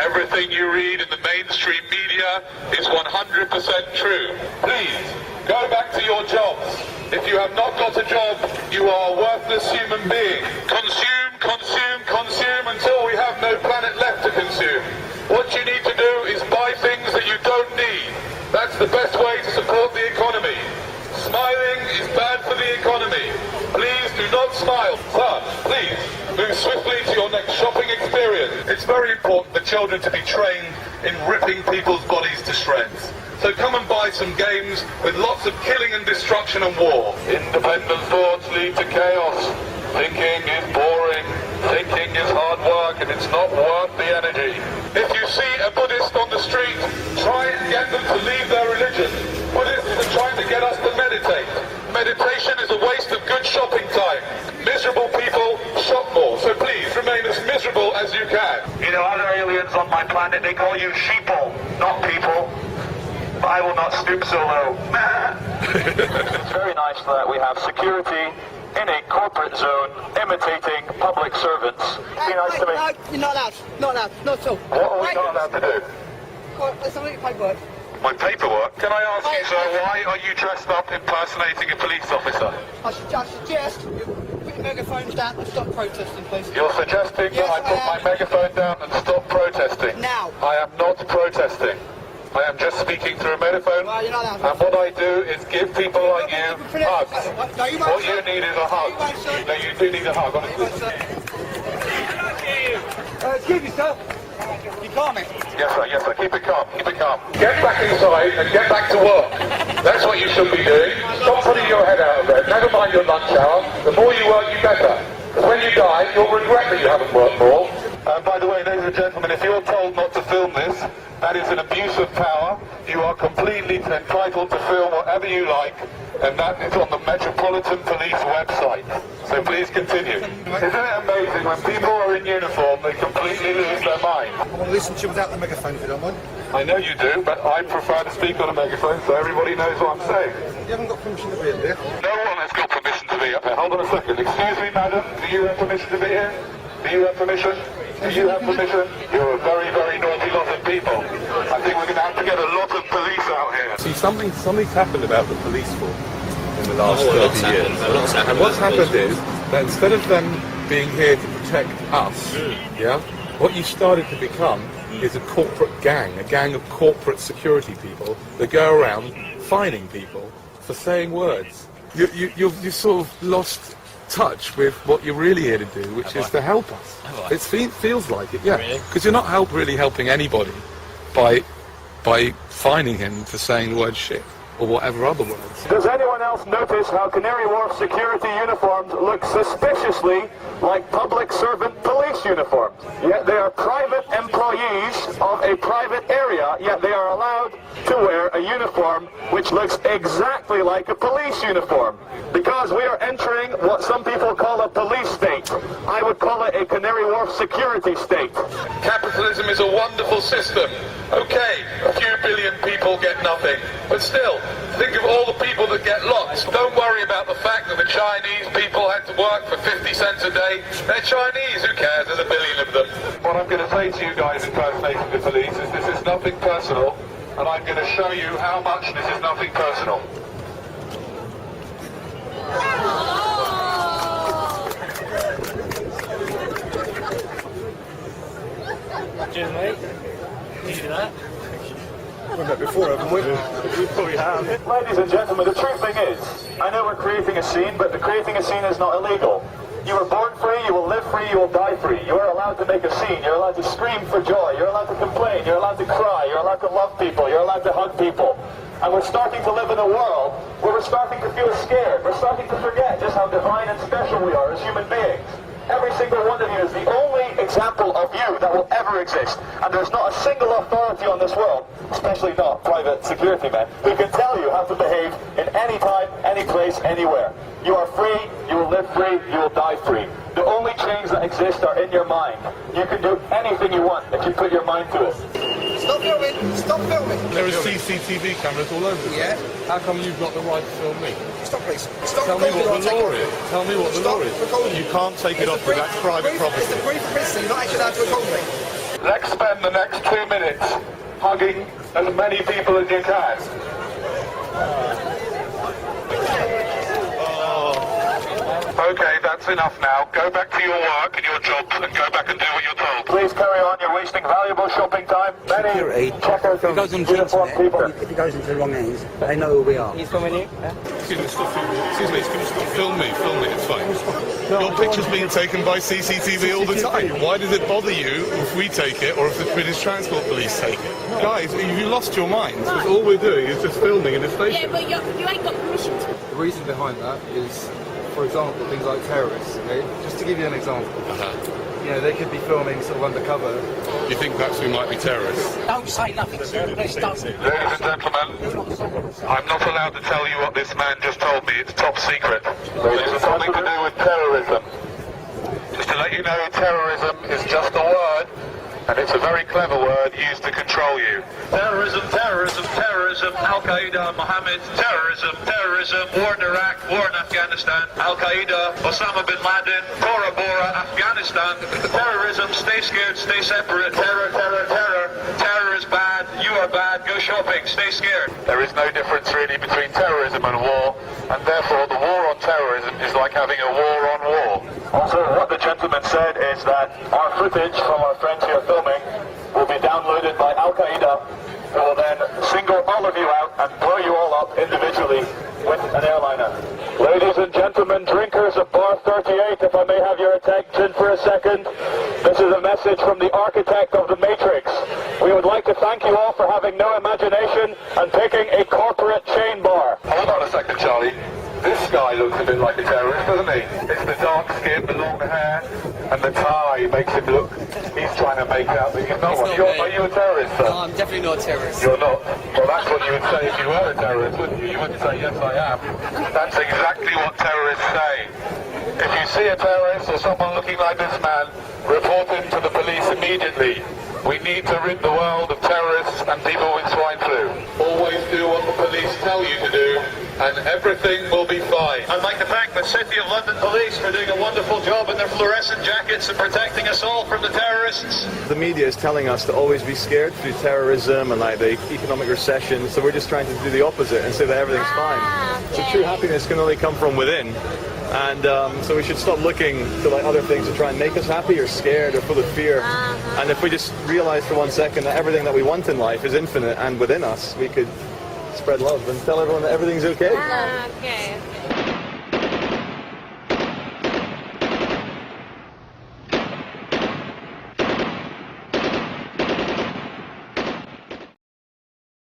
Everything you read in the mainstream media is 100% true. Please, go back to your jobs. If you have not got a job, you are a worthless human being. Consume, consume, consume until we have no planet left to consume. What you need to do is buy things that you don't need. That's the best way to support the economy. Smiling is bad for the economy. Please do not smile. Sir, please move swiftly to your next shopping experience. It's very important for children to be trained in ripping people's bodies to shreds. So come and buy some games with lots of killing and destruction and war. Independent thoughts lead to chaos. Thinking is boring. Thinking is hard work and it's not worth the energy. If you see a Buddhist on the street, try and get them to leave their religion. Buddhists are trying to get us to meditate. Meditation is a waste of good shopping time. Miserable people shop more, so please remain as miserable as you can. You know, other aliens on my planet, they call you sheeple, not people. But I will not stoop so low. It's very nice that we have security in a corporate zone imitating public servants. Be nice to me. No, you're not allowed. Not allowed. Not at all. What are we not allowed to do? Well, let's have a look at your paperwork. My paperwork? Can I ask you, sir, why are you dressed up impersonating a police officer? I suggest you put your megaphones down and stop protesting, please. You're suggesting that I put my megaphone down and stop protesting? Now. I am not protesting. I am just speaking through a megaphone, Well, you're not allowed. and what I do is give people like you hugs. No, you won't, What you sir. need is a hug. No, you won't, sir. No, you do need a hug, honestly. Excuse me, sir. You calm it. Yes, sir. Keep it calm. Keep it calm. Get back inside and get back to work. That's what you should be doing. Stop putting your head out of bed. Never mind your lunch hour. The more you work, you better. Because when you die, you'll regret that you haven't worked more. By the way, ladies and gentlemen, if you're told not to film this, that is an abuse of power. You are completely entitled to film whatever you like, and that is on the Metropolitan Police website. So please continue. Isn't it amazing when people are in uniform, they completely lose their mind? I want to listen to you without the megaphone, if you don't mind. I know you do, but I prefer to speak on a megaphone so everybody knows what I'm saying. You haven't got permission to be in there. No one has got permission to be up here. Hold on a second. Excuse me, madam. Do you have permission to be here? Do you have permission? Do you have permission? You're a very, very naughty lot of people. I think we're going to have to get a lot of police out here. See, something's happened about the police force in the last 30 years. And what's happened is that instead of them being here to protect us, what you started to become is a corporate gang, a gang of corporate security people that go around fining people for saying words. You've sort of lost touch with what you're really here to do, which is to help us. It feels like it, yeah. Because you're not really helping anybody by fining him for saying the word shit or whatever other words. Does anyone else notice how Canary Wharf security uniforms look suspiciously like public servant police uniforms? Yet they are private employees of a private area, yet they are allowed to wear a uniform which looks exactly like a police uniform. Because we are entering what some people call a police state. I would call it a Canary Wharf security state. Capitalism is a wonderful system. Okay, a few billion people get nothing. But still, think of all the people that get lots. Don't worry about the fact that the Chinese people had to work for 50 cents a day. They're Chinese, who cares? There's a billion of them. What I'm going to say to you guys impersonating the police is this is nothing personal, and I'm going to show you how much this is nothing personal. Cheers, mate. Did you do that? I've done that before, haven't we? We probably have. Ladies and gentlemen, the true thing is, I know we're creating a scene, but creating a scene is not illegal. You were born free, you will live free, you will die free. You are allowed to make a scene, you're allowed to scream for joy, you're allowed to complain, you're allowed to cry, you're allowed to love people, you're allowed to hug people. And we're starting to live in a world where we're starting to feel scared. We're starting to forget just how divine and special we are as human beings. Every single one of you is the only example of you that will ever exist. And there's not a single authority on this world, especially not private security men, who can tell you how to behave in any time, any place, anywhere. You are free, you will live free, you will die free. The only chains that exist are in your mind. You can do anything you want if you put your mind to it. Stop filming. Stop filming. There are CCTV cameras all over the place. Yeah. How come you've got the right to film me? Stop, please. Stop Tell me recording what the or law I'll take is. it. Tell me what the Stop law is. recording. You can't take it off because that's private property. It's a brief privacy. You're not actually allowed to record me. Let's spend the next 2 minutes hugging as many people as you can. Okay, that's enough now. Go back to your work and your jobs and go back and do what you're told. Please carry on. You're wasting valuable shopping time. Many checkers and uniformed people. If he goes into the wrong hands, they know who we are. He's coming in. Excuse me, stop film me, it's fine. Your picture's being taken by CCTV all the time. Why does it bother you if we take it or if the British Transport Police take it? Guys, you lost your minds, because all we're doing is just filming in the station. Yeah, but you ain't got permission to. The reason behind that is, for example, things like terrorists, okay? Just to give you an example. You know, they could be filming sort of undercover. You think perhaps we might be terrorists? Don't say nothing, sir. Please don't. Ladies and gentlemen, I'm not allowed to tell you what this man just told me. It's top secret. It's something to do with terrorism. Just to let you know, terrorism is just a word, and it's a very clever word used to control you. Terrorism, terrorism, terrorism, Al-Qaeda, Mohammed, terrorism, terrorism, war in Iraq, war in Afghanistan, Al-Qaeda, Osama bin Laden, Tora Bora, Afghanistan, terrorism, stay scared, stay separate, terror, terror, terror, terror is bad, you are bad, go shopping, stay scared. There is no difference really between terrorism and war, and therefore the war on terrorism is like having a war on war. Also, what the gentleman said is that our footage from our friends here filming will be downloaded by Al-Qaeda, who will then single all of you out and blow you all up individually with an airliner. Ladies and gentlemen, drinkers of Bar 38, if I may have your attention for a second, this is a message from the architect of the Matrix. We would like to thank you all for having no imagination and picking a corporate chain bar. Hold on a second, Charlie. This guy looks a bit like a terrorist, doesn't he? It's the dark skin, the long hair, and the tie makes him look... He's trying to make out that he's not one. Are you a terrorist, sir? No, I'm definitely not a terrorist. You're not? Well, that's what you would say if you were a terrorist, wouldn't you? You wouldn't say, yes, I am. That's exactly what terrorists say. If you see a terrorist or someone looking like this man, report him to the police immediately. We need to rid the world of terrorists and people with swine flu. Always do what the police tell you to do, and everything will be fine. I'd like to thank the City of London Police for doing a wonderful job in their fluorescent jackets and protecting us all from the terrorists. The media is telling us to always be scared through terrorism and like the economic recession, so we're just trying to do the opposite and say that everything's fine. So true happiness can only come from within. And so we should stop looking to like other things to try and make us happy or scared or full of fear. And if we just realize for 1 second that everything that we want in life is infinite and within us, we could spread love and tell everyone that everything's okay. Okay.